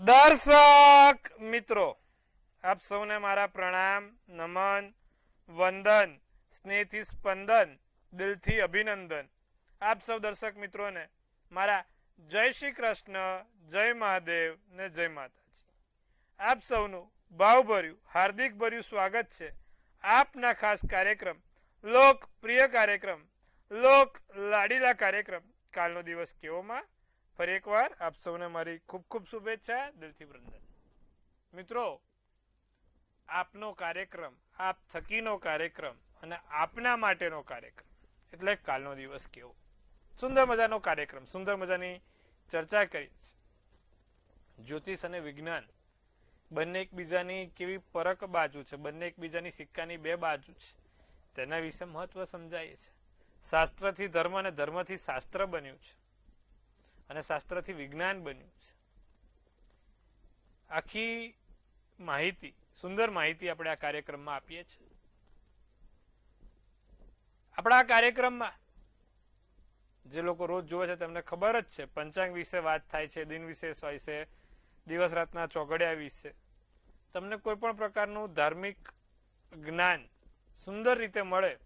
દર્શક મિત્રો, આપ સૌને મારા પ્રણામ, નમન, વંદન, સ્નેહથી સ્પંદન, દિલથી અભિનંદન. આપ સૌ દર્શક મિત્રોને મારા જય શ્રી કૃષ્ણ, જય મહાદેવ ને જય માતાજી. આપ સૌનું ભાવભર્યું હાર્દિક ભર્યું સ્વાગત છે આપના ખાસ કાર્યક્રમ, લોકપ્રિય કાર્યક્રમ, લોક લાડીલા કાર્યક્રમ કાલનો દિવસ કેવોમાં. ફરી એકવાર આપ સૌને મારી ખૂબ ખૂબ શુભેચ્છા, દિલથી વંદન. મિત્રો, આપનો કાર્યક્રમ, આપ થકીનો કાર્યક્રમ અને આપના માટેનો કાર્યક્રમ એટલે કાલનો દિવસ કેવો. સુંદર મજાનો કાર્યક્રમ, સુંદર મજાની ચર્ચા કરી છે. જ્યોતિષ અને વિજ્ઞાન બંને એકબીજાની કેવી પરક બાજુ છે, બંને એકબીજાની સિક્કાની બે બાજુ છે, તેના વિશે મહત્વ સમજાય છે. શાસ્ત્રથી ધર્મ અને ધર્મથી શાસ્ત્ર બન્યું છે અને શાસ્ત્રથી વિજ્ઞાન બન્યું છે. આખી માહિતી, સુંદર માહિતી આપણે આ કાર્યક્રમમાં આપીએ છીએ. આપણા આ કાર્યક્રમમાં જે લોકો રોજ જોવે છે તેમને ખબર જ છે, પંચાંગ વિશે વાત થાય છે, દિન વિશેષ હોય છે, દિવસ રાતના ચોઘડિયા વિશે. તમને કોઈ પણ પ્રકારનું ધાર્મિક જ્ઞાન સુંદર રીતે મળે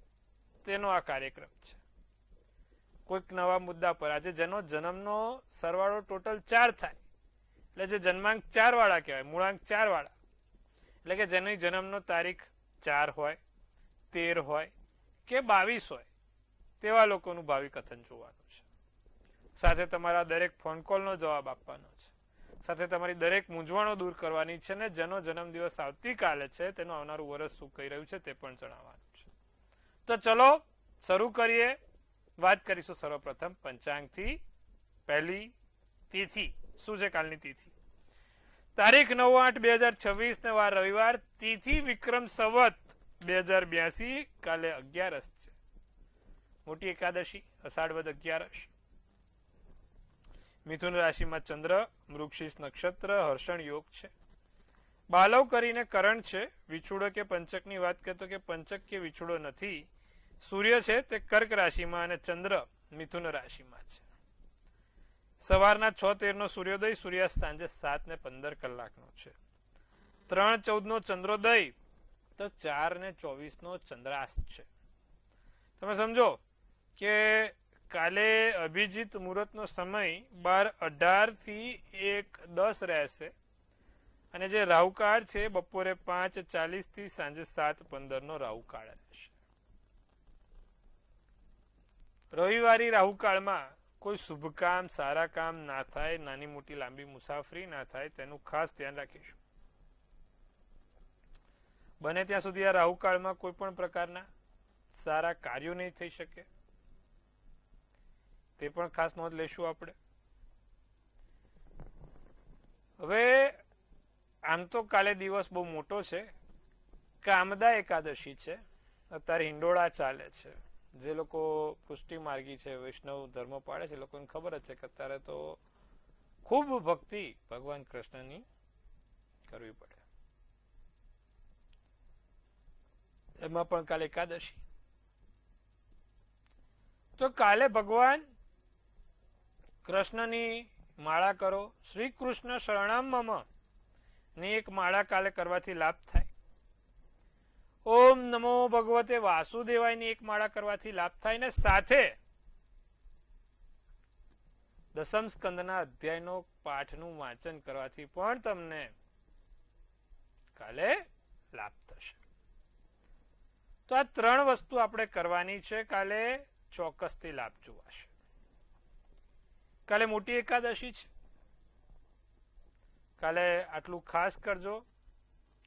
તેનો આ કાર્યક્રમ છે. કોઈક નવા મુદ્દા પર, આજે જેનો જન્મનો સરવાળો ટોટલ 4 થાય એટલે જે જન્માંક 4 વાળા કહેવાય, મૂળાંક 4 વાળા, એટલે કે જેની જન્મનો તારીખ 4 હોય, 13 હોય કે 22 હોય તેવા લોકોનું ભાવિ કથન જોવાનું છે. સાથે તમારા દરેક ફોન કોલનો જવાબ આપવાનો છે, સાથે તમારી દરેક મૂંઝવણો દૂર કરવાની છે, ને જેનો જન્મદિવસ આવતીકાલે છે તેનું આવનારું વર્ષ શું કહી રહ્યું છે તે પણ જણાવવાનું છે. તો ચલો શરૂ કરીએ. વાત કરીશું સર્વપ્રથમ પંચાંગથી. પહેલી તિથિ શું છે? કાલની તિથિ તારીખ 9/8/2026 ને વાર રવિવાર, તિથિ વિક્રમ સંવત 2082. કાલે 11 છે, મોટી એકાદશી, અષાઢ વદ 11. મિથુન રાશિમાં ચંદ્ર, મૃગશીર્ષ નક્ષત્ર, હર્ષણ યોગ છે. બાલવ કરીને કરણ છે. વિછુડો કે પંચકની વાત કરતો કે પંચક કે વિછુડો નથી. સૂર્ય છે તે કર્ક રાશિમાં અને ચંદ્ર મિથુન રાશિમાં છે. સવારના 6:13 નો સૂર્યોદય, સૂર્યાસ્ત સાંજે 7:15 નો છે. 3:14 નો ચંદ્રોદય તો 4:24 નો ચંદ્રાસ્ત છે. તમે સમજો કે કાલે અભિજીત મુહૂર્ત નો સમય 12:18 થી 1:10 રહેશે અને જે રાહુકાળ છે બપોરે 5:40 થી સાંજે 7:15 નો રાહુકાળ રહેશે. રવિવારી રાહુકાળમાં કોઈ શુભ કામ, સારા કામ ના થાય, નાની મોટી લાંબી મુસાફરી ના થાય, તેનું ખાસ ધ્યાન રાખીશું. બને ત્યાં સુધી આ રાહુકાળમાં કોઈ પણ પ્રકારના સારા કાર્યો નહીં થઈ શકે, તે પણ ખાસ નોંધ લેશું આપણે. હવે આમ તો કાલે દિવસ બહુ મોટો છે, કામદા એકાદશી છે. અત્યારે હિંડોળા ચાલે છે. જે લોકો પુષ્ટિ માર્ગી છે, વૈષ્ણવ ધર્મ પાળે છે, લોકોને ખબર જ છે કે અત્યારે તો ખૂબ ભક્તિ ભગવાન કૃષ્ણની કરવી પડે. એમાં પણ કાલે એકાદશી. તો કાલે ભગવાન કૃષ્ણની માળા કરો. શ્રી કૃષ્ણ શરણમ મમ ની એક માળા કાલે કરવાથી લાભ થાય. ઓમ નમો ભગવતે વાસુદેવાયની એક માળા કરવાથી લાભ થાય, ને સાથે દસમ સ્કંદના અધ્યાયનો પાઠનું વાંચન કરવાથી પણ તમને કાલે લાભ થશે. તો આ 3 વસ્તુ આપણે કરવાની છે. કાલે ચોક્કસથી લાભ જોવાશે. કાલે મોટી એકાદશી છે. કાલે આટલું ખાસ કરજો,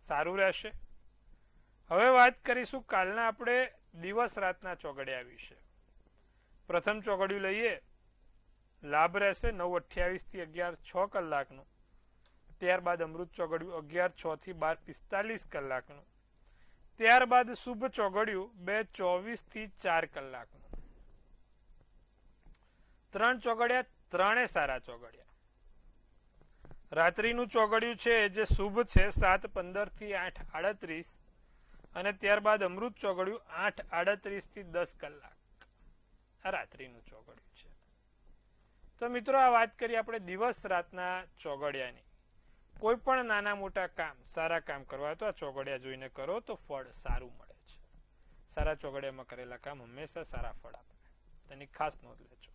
સારું રહેશે. હવે વાત કરીશું કાલના આપણે દિવસ રાતના ચોઘડિયા વિશે. પ્રથમ ચોઘડિયું લઈએ, લાભ રહેશે 9:28 થી 11:06 કલાકનું. ત્યારબાદ અમૃત ચોઘડિયું 11:06 થી 12:45 કલાકનું. ત્યારબાદ શુભ ચોઘડિયું 2:24 થી 4 કલાકનું. 3 ચોઘડિયા, 3 સારા ચોઘડિયા. રાત્રિનું ચોઘડિયું છે જે શુભ છે 7:15 થી 8:38, અને ત્યારબાદ અમૃત ચોઘડિયું 8:38 થી 10 કલાક. આ રાત્રિનું ચોઘડિયું છે. તો મિત્રો, આ વાત કરીએ આપણે દિવસ રાતના ચોઘડિયાની. કોઈ પણ નાના મોટા કામ, સારા કામ કરવા તો આ ચોઘડિયા જોઈને કરો તો ફળ સારું મળે છે. સારા ચોઘડિયામાં કરેલા કામ હંમેશા સારા ફળ આપે, તેની ખાસ નોંધ લેજો.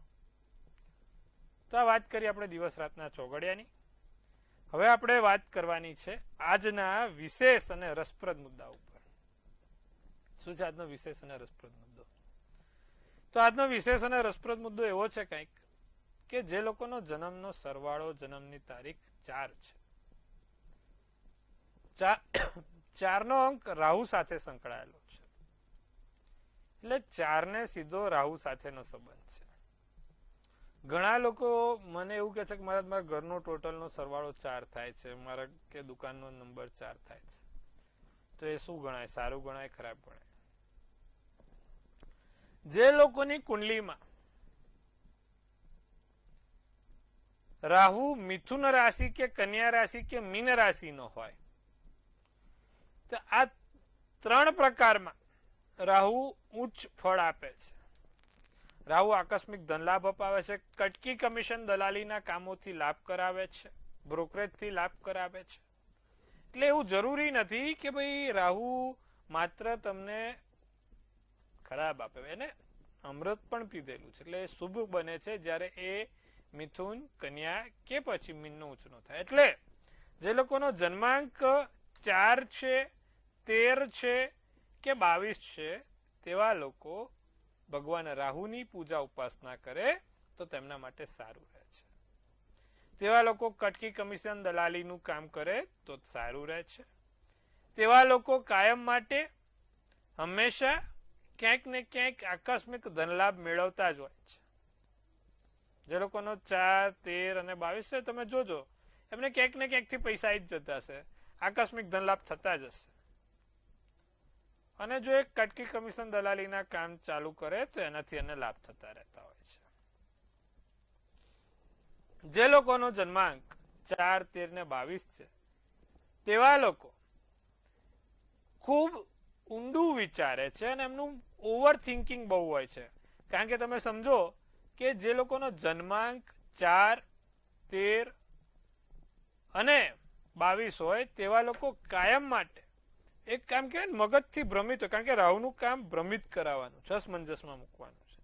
તો આ વાત કરી આપણે દિવસ રાતના ચોઘડિયાની. હવે આપણે વાત કરવાની છે આજના વિશેષ અને રસપ્રદ મુદ્દા ઉપર. શું છે આજનો વિશેષ અને રસપ્રદ મુદ્દો? તો આજનો વિશેષ અને રસપ્રદ મુદ્દો એવો છે કંઈક કે જે લોકોનો જન્મનો સરવાળો, જન્મની તારીખ 4 છે, 4 નો અંક રાહુ સાથે સંકળાયેલો છે. એટલે 4 ને સીધો રાહુ સાથેનો સંબંધ છે. ઘણા લોકો મને એવું કહે છે કે મારા ઘરનો ટોટલનો સરવાળો 4 થાય છે, મારા કે દુકાનનો નંબર 4 થાય છે. તો એ શું ગણાય? સારું ગણાય, ખરાબ ગણાય? જે લોકોની કુંડલીમાં રાહુ મિથુન રાશિ કે કન્યા રાશિ કે મીન રાશિ નો હોય, તો આ 3 પ્રકારમાં રાહુ ઉચ્ચ ફળ આપે છે. રાહુ આકસ્મિક ધન લાભ અપાવે છે, કટકી કમિશન દલાલીના કામોથી લાભ કરાવે છે, બ્રોકરેજથી લાભ કરાવે છે. એટલે એવું જરૂરી નથી કે ભાઈ રાહુ માત્ર તમને ખરાબ આપે, એને અમૃત પણ પીધેલું છે. એટલે એ શુભ બને છે જ્યારે એ મિથુન, કન્યા કે પછી મીનનો ઉંચનો થાય. એટલે જે લોકોનો જન્માંક 4 છે, 13 છે કે 22 છે, તેવા લોકો ભગવાન રાહુની પૂજા ઉપાસના કરે તો તેમના માટે સારું રહે છે. તેવા લોકો કટકી કમિશન દલાલીનું કામ કરે તો સારું રહે છે. તેવા લોકો કાયમ માટે હંમેશા ક્યાંક ને ક્યાંક આકસ્મિક ધનલાભ મેળવતા જ હોય છે. જે લોકોનો 4, 13 અને 22 છે, તમે જોજો એમને ક્યાંક ને ક્યાંકથી પૈસા આવી જ જતા હશે, આકસ્મિક ધનલાભ થતા જ હશે. અને જો એક કટકી કમિશન દલાલીના કામ ચાલુ કરે તો એનાથી એને લાભ થતા રહેતા હોય છે. જે લોકોનો જન્માંક 4, 13 ને 22 છે, તેવા લોકો ખૂબ ઊંડું વિચારે છે અને એમનું ઓવર થિંકિંગ બહુ હોય છે. કારણ કે તમે સમજો કે જે લોકોનો જન્માંક 4, 13 અને 22 હોય તેવા લોકો કાયમ માટે એક કામ કહેવાય ને, મગજથી ભ્રમિત હોય. કારણ કે રાહુનું કામ ભ્રમિત કરાવવાનું, જસમંજસમાં મૂકવાનું છે.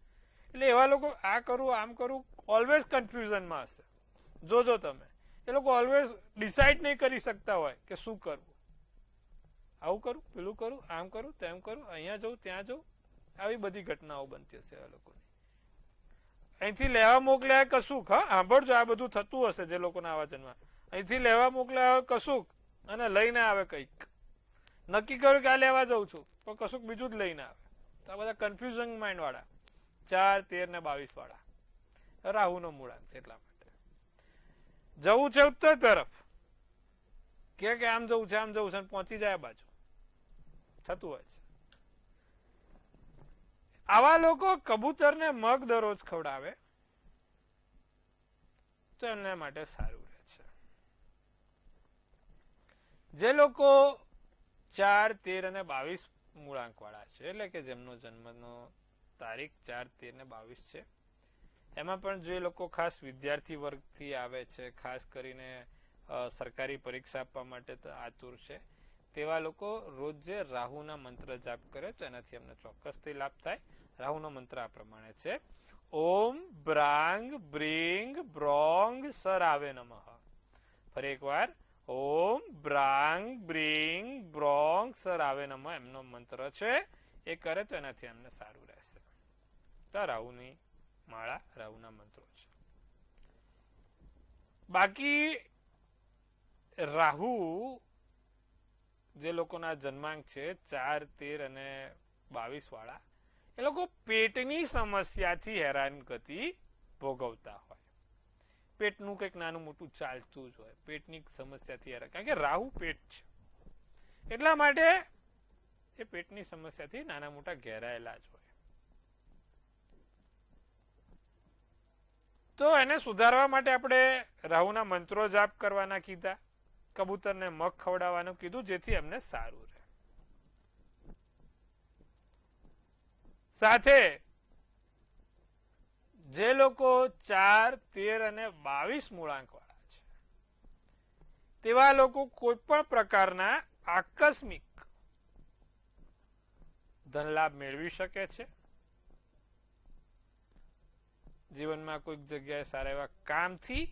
એટલે એવા લોકો આ કરું, આમ કરું, ઓલવેઝ કન્ફ્યુઝનમાં હશે. જોજો તમે, એ લોકો ઓલવેઝ ડિસાઇડ નહીં કરી શકતા હોય કે શું કરવું. આવું કરું, પેલું કરું, આમ કરું, તેમ કરું, અહીંયા જવું, ત્યાં જવું. આવી બધી ઘટનાઓ બનતી હશે આ લોકોની. અહીંથી લેવા મોકલ્યા કશુંક, હા સાંભળજો, આ બધું થતું હશે જે લોકોના આવા જન્મમાં. અહીંથી લેવા મોકલ્યા કશુંક અને લઈને આવે કંઈક. નક્કી કર્યું કે આ લેવા જઉં છું, પણ કશુંક બીજું જ લઈને આવે. તો આ બધા કન્ફ્યુઝન માઇન્ડ વાળા, 4, 13 ને 22 વાળા રાહુનો મૂળાંક છે. એટલા માટે જવું છે ઉત્તર તરફ, કે આમ જવું છે, આમ જવું છે, પહોંચી જાય બાજુ, થતું હોય છે. આવા લોકો કબૂતરને મગ દરરોજ ખવડાવે તો એમના માટે સારું રહે છે. જે લોકો 4, 13 અને 22 મૂળાંક વાળા છે, એટલે કે જેમનો જન્મનો તારીખ 4, 13 ને 22 છે, એમાં પણ જે લોકો ખાસ વિદ્યાર્થી વર્ગથી આવે છે, ખાસ કરીને સરકારી પરીક્ષા આપવા માટે આતુર છે, તેવા લોકો રોજ જે રાહુના મંત્ર જાપ કરે તો એનાથી એમને ચોક્કસથી લાભ થાય. રાહુનો મંત્ર આ પ્રમાણે છે: ઓમ બ્રાંગ બ્રિંગ બ્રોંગ સરાવે નમઃ. ફરી એકવાર, ઓમ બ્રાંગ બ્રિંગ બ્રોંગ સરાવે નમઃ એમનો મંત્ર છે. એ કરે તો એનાથી એમને સારું રહેશે. તો રાહુની માળા, રાહુના મંત્રો છે. બાકી રાહુ જે લોકોના જન્માંક છે 4, 13 અને 22 વાળા, એ લોકો પેટની સમસ્યાથી હેરાનગતિ ભોગવતા હોય. પેટનું કંઈક નાનું મોટું ચાલતું જ હોય, પેટની સમસ્યાથી હેરાન. કારણ કે રાહુ પેટ છે, એટલા માટે એ પેટની સમસ્યાથી નાના મોટા ઘેરાયેલા જ હોય. તો એને સુધારવા માટે આપણે રાહુના મંત્રો જાપ કરવાના કીધા, કબૂતરને મગ ખવડાવવાનું કીધું, જેથી એમને સારું રહે. સાથે જે લોકો 4, 13 અને 22 મૂળાંક વાળા છે, એવા લોકો કોઈ પણ પ્રકારના આકસ્મિક ધન લાભ મેળવી શકે છે. જીવનમાં કોઈક જગ્યાએ સારા એવા કામથી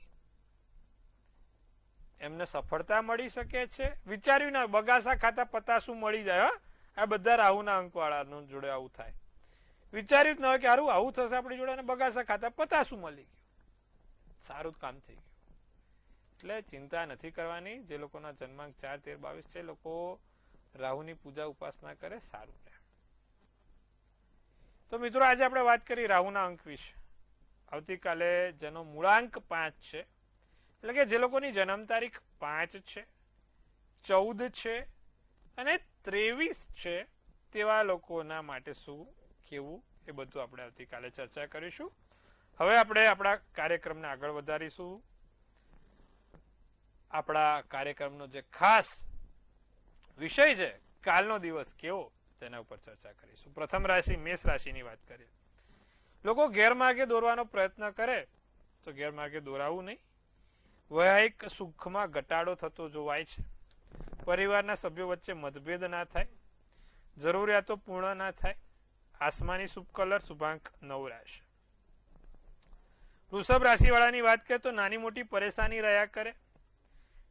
એમને સફળતા મળી શકે છે. વિચાર્યું ના બગાસા ખાતા પતાસું મળી જાય. આ બધા રાહુના અંકવાળા જોડે આવું થાય. વિચાર્યું જ ન હોય કે હારું આવું થશે આપણી જોડે, અને બગાસા ખાતા પતાસું મળી ગયું, સારું કામ થઈ ગયું. એટલે ચિંતા નથી કરવાની. જે લોકોના જન્માંક 4, 13, 22 છે, લોકો રાહુની પૂજા ઉપાસના કરે, સારું રહે. તો મિત્રો આજે આપણે વાત કરી રાહુના અંક વિશે. આવતીકાલે જેનો મૂળાંક 5 છે, એટલે કે જે લોકોની જન્મ તારીખ 5 છે, 14 છે અને 23 છે, તેવા લોકોના માટે શું કેવું એ બધું આપણે આવતીકાલે ચર્ચા કરીશું. હવે આપણે આપણા કાર્યક્રમને આગળ વધારીશું. આપણા કાર્યક્રમનો જે ખાસ વિષય છે, કાલનો દિવસ કેવો, તેના ઉપર ચર્ચા કરીશું. પ્રથમ રાશિ મેષ રાશિની વાત કરીએ. લોકો ગેરમાર્ગે દોરવાનો પ્રયત્ન કરે તો ગેરમાર્ગે દોરાવું નહીં. વૈવાહિક સુખમાં ઘટાડો થતો જોવાય છે. પરિવારના સભ્યો વચ્ચે મતભેદ ના થાય. જરૂરિયાતો પૂર્ણ ના થાય. આસમાની શુભ કલર શુભાંક 9 રહેશે. વૃષભ રાશિ વાળાની વાત કરીએ તો નાની મોટી પરેશાની રહ્યા કરે.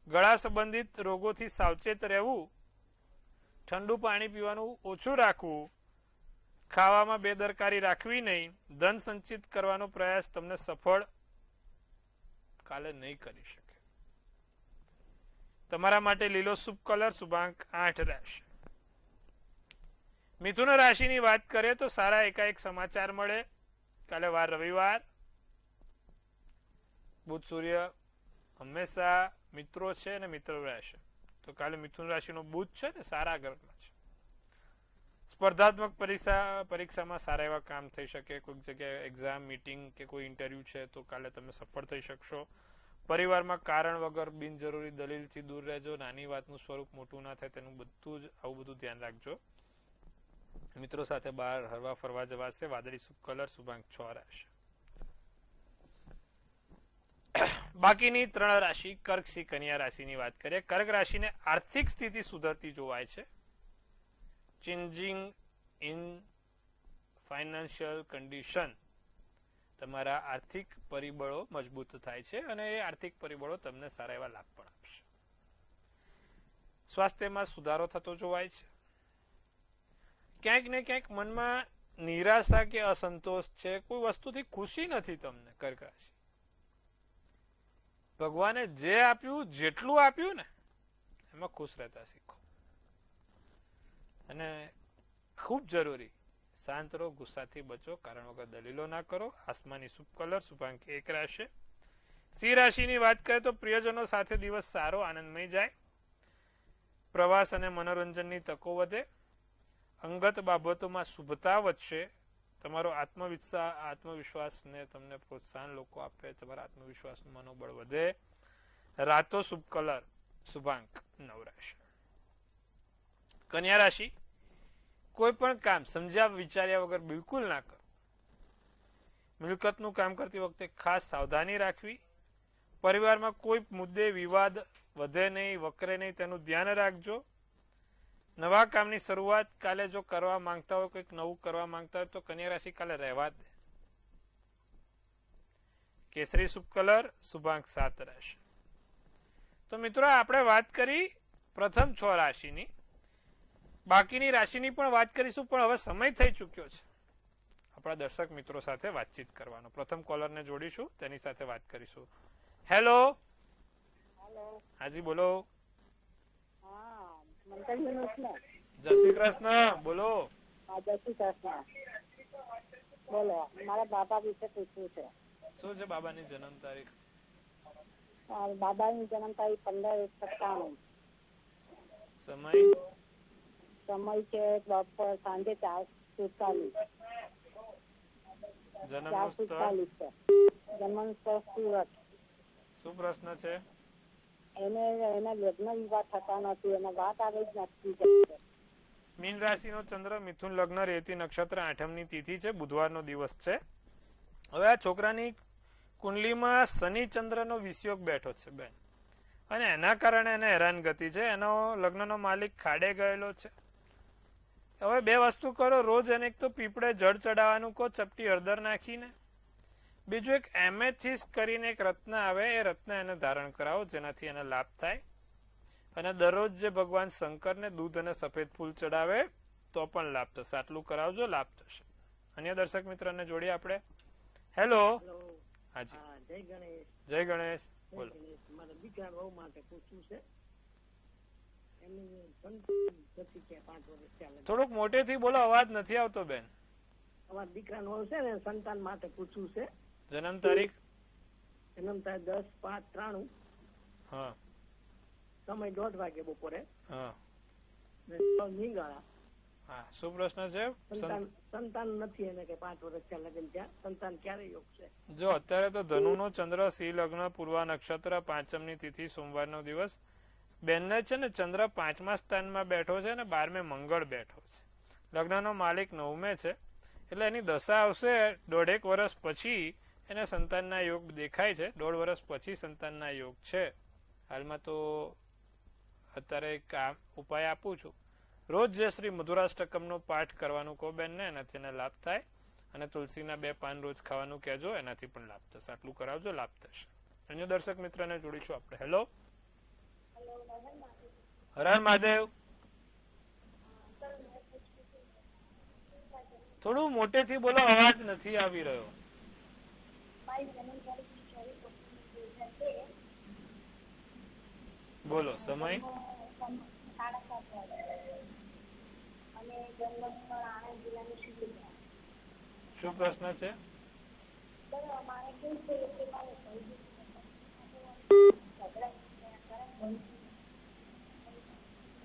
ગળા સંબંધિત રોગોથી સાવચેત રહેવું. ઠંડુ પાણી પીવાનું ઓછું રાખવું. ખાવામાં બેદરકારી રાખવી નહીં. ધન સંચિત કરવાનો પ્રયાસ તમને સફળ કાલે નહીં કરી શકે. તમારા માટે લીલો શુભ કલર શુભાંક 8 રહેશે. મિથુન રાશિની વાત કરીએ તો સારા એકાએક સમાચાર મળે. કાલે વાર રવિવાર. બુધ સૂર્ય હંમેશા મિત્રો છે અને મિત્રો રહેશે. તો કાલે મિથુન રાશિનો બુધ છે ને સારા ગ્રહમાં છે. સ્પર્ધાત્મક પરીક્ષામાં સારા એવા કામ થઈ શકે. કોઈક જગ્યાએ એક્ઝામ, મીટિંગ કે કોઈ ઇન્ટરવ્યુ છે તો કાલે તમે સફળ થઈ શકશો. પરિવારમાં કારણ વગર બિનજરૂરી દલીલથી દૂર રહેજો. નાની વાતનું સ્વરૂપ મોટું ના થાય તેનું બધું જ આવું બધું ધ્યાન રાખજો. મિત્રો સાથે બહાર હરવા ફરવા જવાશે. વાદળી શુભ કલર શુભાંક 6 રહેશે. બાકીની 3 રાશિ કર્ક સિંહ કન્યા રાશિની વાત કરીએ. કર્ક રાશિને આર્થિક સ્થિતિ સુધરતી જોવાય છે. ચેન્જિંગ ઇન ફાઇનાન્શિયલ કન્ડિશન, તમારા આર્થિક પરિબળો મજબૂત થાય છે અને એ આર્થિક પરિબળો તમને સારા એવા લાભ પણ આપશે. સ્વાસ્થ્યમાં સુધારો થતો જોવાય છે. ક્યાંક ને ક્યાંક મનમાં નિરાશા કે અસંતોષ છે. કોઈ વસ્તુથી ખુશી નથી તમને. કર્ક રાશિ ભગવાને જે આપ્યું, જેટલું આપ્યું ને એમાં ખુશ રહેતા શીખો. અને ખૂબ જરૂરી, શાંત રહો, ગુસ્સાથી બચો, કારણ વગર દલીલો ના કરો. આસમાની શુભ કલર શુભાંક 1 રહેશે. સિંહ રાશિની વાત કરીએ તો પ્રિયજનો સાથે દિવસ સારો આનંદમય જાય. પ્રવાસ અને મનોરંજનની તકો વધે. અંગત બાબતોમાં શુભતા વધશે. તમારો આત્મવિશ્વાસને તમને પ્રોત્સાહન લોકો આપે. તમારા આત્મવિશ્વાસનું મનોબળ વધે. રાતો શુભ કલર શુભાંક 9 રહેશે. કન્યા રાશિ કોઈ પણ કામ સમજ્યા વિચાર્યા વગર બિલકુલ ના કરો. મિલકતનું કામ કરતી વખતે ખાસ સાવધાની રાખવી. પરિવારમાં કોઈ મુદ્દે વિવાદ વધે નહીં, વકરે નહીં, તેનું ધ્યાન રાખજો. નવા કામની શરૂઆત કાલે જો કરવા માંગતા હોય, કંઈક નવું કરવા માંગતા હોય તો કન્યા રાશિ કાલે રહેવા દે. કેસરી શુભ કલર શુભાંક 7 રહેશે. તો મિત્રો આપણે વાત કરી પ્રથમ 6 રાશિની. બાકીની રાશિની પણ વાત કરીશું, પણ હવે સમય થઈ ચૂક્યો છે આપણા દર્શક મિત્રો સાથે વાતચીત કરવાનો. પ્રથમ કોલરને જોડીશું, તેની સાથે વાત કરીશું. હેલો. હાજી બોલો. જય શ્રી કૃષ્ણ. બોલો. જય શ્રી કૃષ્ણ. બોલો, મારા બાબા વિશે પૂછવું છે. શું છે બાબાની જન્મ તારીખ? બાબાની જન્મ તારીખ 15/1/97. સમય છે બપોર સાંજે 4:47. જન્મનું સ્થળ? જન્મનું સ્થળ સુરત. શું પ્રશ્ન છે? એના લગ્ન વિવાહ થતા નથી, એને વાત આવે જ નથી. મીન રાશિનો ચંદ્ર, મિથુન લગ્ન, રેવતી નક્ષત્ર, 8મની તિથિ છે, બુધવારનો દિવસ છે. હવે આ છોકરાની કુંડલીમાં શનિ ચંદ્રનો વિષયોગ બેઠો છે બેન. અને એના કારણે એને હેરાનગતિ છે. એનો લગ્નનો માલિક ખાડે ગયેલો છે. હવે બે વસ્તુ કરો, રોજ એને એક તો પીપળે જળ ચડાવવાનું કહો ચપટી હળદર નાખીને, બીજું એક એમેથિસ્ટ કરીને એક રત્ન આવે, એ રત્ન એને ધારણ કરાવો જેનાથી એને લાભ થાય. અને દરરોજ જે ભગવાન શંકરને દૂધ અને સફેદ ફૂલ ચડાવે તો પણ લાભ થશે. આટલું કરાવજો, લાભ થશે. અન્ય દર્શક મિત્રોને જોડીએ આપણે. હેલો. હાજી. જય ગણેશ. જય ગણેશ. બોલો. મારા દીકરા બહુ માટે પૂછવું છે. એમની સંતાન નથી કે 5 વર્ષ ચાલે. થોડુંક મોટેથી બોલો, અવાજ નથી આવતો બેન. અમારા દીકરાનો વહુ છે ને, સંતાન માટે પૂછવું છે. જન્મ તારીખ? જન્મ તારીખ 10/5/93. હા. સમય 1:30 વાગે બપોરે. હા. નીંગાળા. હા, શું પ્રશ્ન છે? સંતાન નથી એને કે 5 વર્ષ ત્યાં લગન ત્યાં સંતાન ક્યારે યોગ છે? જો અત્યારે તો ધનુનો ચંદ્ર, સિંહ લગ્ન, પૂર્વા નક્ષત્ર, 5મી તિથિ, સોમવારનો દિવસ. બેનને છે ને ચંદ્ર 5મા સ્થાનમાં બેઠો છે ને 12મે મંગળ બેઠો છે. લગ્નનો માલિક 9મે છે. એટલે એની દશા આવશે 1.5 વર્ષ પછી એને સંતાનના યોગ દેખાય છે. 1.5 વર્ષ પછી સંતાનના યોગ છે. હાલમાં તો અત્યારે એક ઉપાય આપું છું. રોજ જે શ્રી મધુરાષ્ટકમનો પાઠ કરવાનું કહો બેનને, એનાથી એને લાભ થાય. અને તુલસીના 2 પાન રોજ ખાવાનું કહેજો, એનાથી પણ લાભ થશે. આટલું કરાવજો, લાભ થશે. અન્ય દર્શક મિત્રને જોડીશું આપણે. હેલો. હર હર મહાદેવ. થોડું મોટેથી બોલો, અવાજ નથી આવી રહ્યો. બોલો. સમય? શું પ્રશ્ન છે?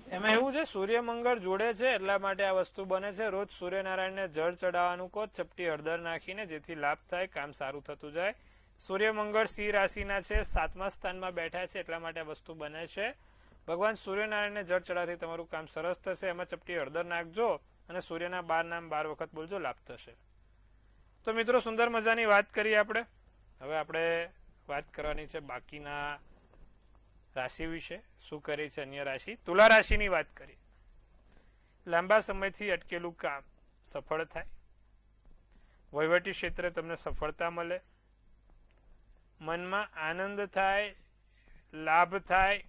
એમાં એવું છે, સૂર્ય મંગળ જોડે છે એટલા માટે આ વસ્તુ બને છે. રોજ સૂર્યનારાયણને જળ ચડાવવાનું કહો ચપટી હળદર નાખીને, જેથી લાભ થાય, કામ સારું થતું જાય. સૂર્ય મંગળ સિંહ રાશિના છે, 7મા સ્થાનમાં બેઠા છે એટલા માટે આ વસ્તુ બને છે. ભગવાન સૂર્યનારાયણને જળ ચડાવવાથી તમારું કામ સરસ થશે. એમાં ચપટી હળદર નાખજો અને સૂર્યના 12 નામ 12 વખત બોલજો, લાભ થશે. તો મિત્રો, સુંદર મજાની વાત કરીએ આપણે. હવે આપણે વાત કરવાની છે બાકીના રાશિ વિશે. શું કરી છે અન્ય રાશિ? તુલા રાશિની વાત કરીએ. લાંબા સમયથી અટકેલું કામ સફળ થાય. વહીવટી ક્ષેત્રે તમને સફળતા મળે. મનમાં આનંદ થાય, લાભ થાય.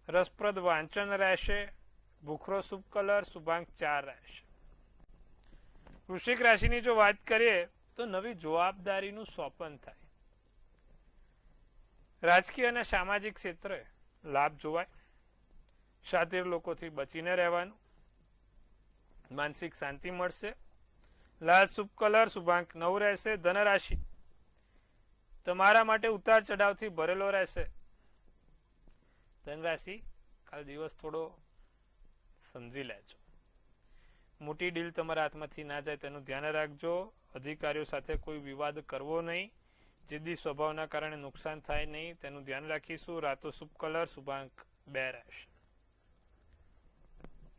રસપ્રદ વાંચન રહેશે. ભૂખરો શુભ કલર, શુભાંક 4 રહેશે. વૃશ્ચિક રાશિની જો વાત કરીએ તો નવી જવાબદારીનું સોંપન થાય. રાજકીય અને સામાજિક ક્ષેત્રે લાભ જોવાય. શાતિર લોકોથી બચીને રહેવાનું. માનસિક શાંતિ મળશે. લાલ શુભ કલર, શુભાંક 9 રહેશે. ધનરાશિ તમારા માટે ઉતાર ચઢાવથી ભરેલો રહેશે. ધનરાશિ કાલ દિવસ થોડો સમજી લેજો. મોટી ડીલ તમારા હાથમાંથી ના જાય તેનું ધ્યાન રાખજો. અધિકારીઓ સાથે કોઈ વિવાદ કરવો નહીં. જિદ્દી સ્વભાવના કારણે નુકસાન થાય નહીં, તેનું ધ્યાન રાખીશું. રાતો શુભ કલર, શુભાંક 2 રહેશે.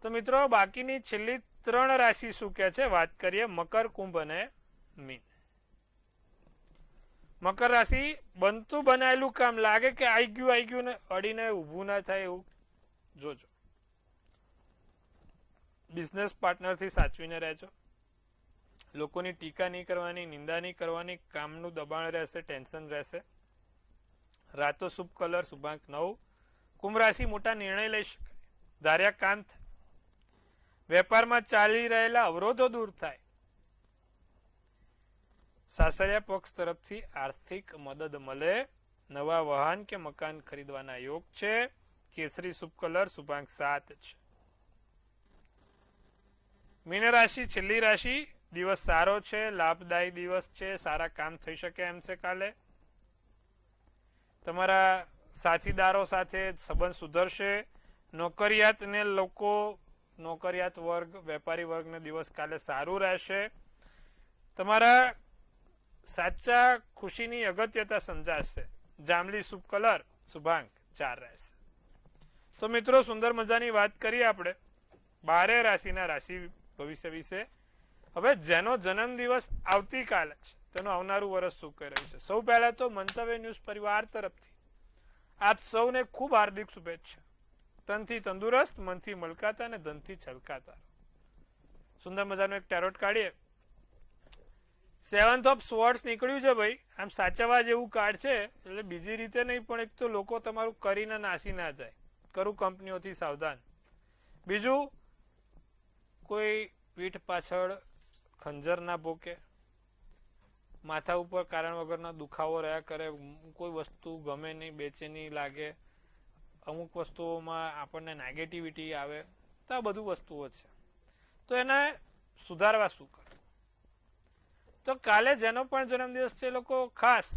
તો મિત્રો, બાકીની છેલ્લી 3 રાશિ શું કે છે વાત કરીએ. મકર, કુંભ અને મીન. મકર રાશિ બનતું બનાયેલું કામ લાગે કે આઈ ગયું ને અડીને ઊભું ના થાય એવું જોજો. બિઝનેસ પાર્ટનરથી સાચવીને રહેજો. લોકોની ટીકા નહીં કરવાની, નિંદા નહીં કરવાની. કામનું દબાણ રહેશે, ટેન્શન રહેશે. રાતો શુભ કલર, શુભાંક 9. કુંભ રાશિ મોટા નિર્ણય લઈ શકાય. ધાર્યા કામ થાય. વેપારમાં ચાલી રહેલા અવરોધો દૂર થાય. સાસરિયા પક્ષ તરફથી આર્થિક મદદ મળે. નવા વાહન કે મકાન ખરીદવાના યોગ છે. કેસરી શુભ કલર, શુભાંક 7 છે. મીન રાશિ છેલ્લી રાશિ. દિવસ સારો છે, લાભદાયી દિવસ છે. સારા કામ થઈ શકે એમ છે કાલે. તમારા સાથીદારો સાથે સંબંધ સુધરશે. નોકરિયાતને લોકો, નોકરિયાત વર્ગ, વેપારી વર્ગને દિવસ કાલે સારું રહેશે. તમારા સાચા ખુશીની અગત્યતા સમજાશે. જાંબલી શુભ કલર, શુભાંક 4 રહેશે. તો મિત્રો, સુંદર મજાની વાત કરીએ આપણે 12 રાશિના રાશિ ભવિષ્ય વિશે. હવે જેનો જન્મ દિવસ આવતીકાલે છે તેનું આવનારું વર્ષ શું કહી રહ્યું છે? સૌ પહેલા તો મંતવ્ય ન્યૂઝ પરિવાર તરફથી આપ સૌને ખૂબ હાર્દિક શુભેચ્છા. તનથી તંદુરસ્ત, મનથી મલકાતા અને ધનથી છલકાતા. સુંદર મજાનું એક ટેરોટ કાઢીએ. 7th of Swords નીકળ્યું છે ભાઈ. આમ સાચવવા જેવું કાર્ડ છે, એટલે બીજી રીતે નહીં, પણ એક તો લોકો તમારું કરીને નાસી ના જાય. કરું કંપનીઓથી સાવધાન. બીજું, કોઈ પીઠ પાછળ ખંજર ના ભોકે, માથા ઉપર કારણ વગરના દુખાવો રહ્યા કરે, કોઈ વસ્તુ ગમે નહીં, બેચેની લાગે, અમુક વસ્તુઓમાં આપણને નેગેટિવિટી આવે, તો આ બધું વસ્તુઓ છે. તો એને સુધારવા શું કરે? તો કાલે જેનો પણ જન્મદિવસ છે, લોકો ખાસ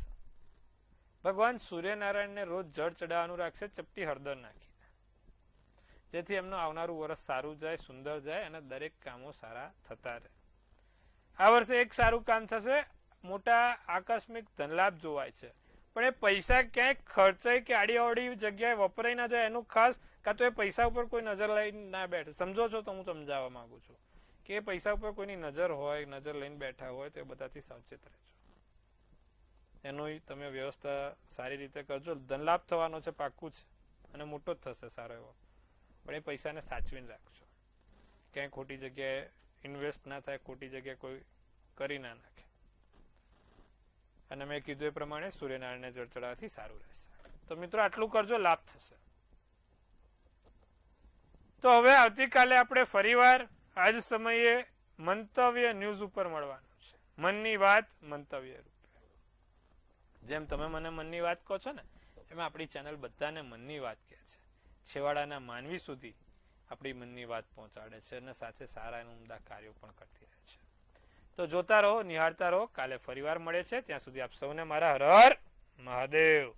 ભગવાન સૂર્યનારાયણને રોજ જળ ચડાવવાનું રાખશે, ચપટી હળદર નાખીને, જેથી એમનું આવનારું વર્ષ સારું જાય, સુંદર જાય અને દરેક કામો સારા થતા રહે. આ વર્ષે એક સારું કામ થશે, મોટા આકસ્મિક ધનલાભ જોવાય છે, પણ એ પૈસા ક્યાંય ખર્ચાય કે આડી અવડી જગ્યાએ વપરાઈ ના જાય એનું ખાસ, કાં તો એ પૈસા ઉપર કોઈ નજર લઈને ના બેઠે. સમજો છો તો હું સમજાવવા માંગુ છું કે એ પૈસા ઉપર કોઈની નજર હોય, નજર લઈને બેઠા હોય, તો એ બધાથી સાવચેત રહેજો. એનું તમે વ્યવસ્થા સારી રીતે કરજો. ધનલાભ થવાનો છે, પાક્કું છે, અને મોટો જ થશે સારો એવો, પણ એ પૈસાને સાચવીને રાખજો. ક્યાંય ખોટી જગ્યાએ ઇન્વેસ્ટ ના થાય, ખોટી જગ્યાએ કોઈ કરી ના નાખે. અને મેં કીધું એ પ્રમાણે સૂર્યનારાયણને જળ ચડાવવાથી સારું રહેશે. તો મિત્રો આટલું કરજો, લાભ થશે. તો હવે આવતીકાલે આપણે ફરીવાર આ જ સમયે મંતવ્ય ન્યૂઝ ઉપર મળવાનું છે. મનની વાત મંતવ્ય રૂપે. જેમ તમે મને મનની વાત કહો છો ને, એમાં આપણી ચેનલ બધાને મનની વાત કહે છે. છેવાડાના માનવી સુધી આપણી મનની વાત પહોંચાડે છે અને સાથે સારા અને ઉમદા કાર્યો પણ કરતી રહે છે. તો જોતા રહો, નિહાળતા રહો. કાલે ફરીવાર મળે છે. ત્યાં સુધી આપ સૌને મારા હર હર મહાદેવ.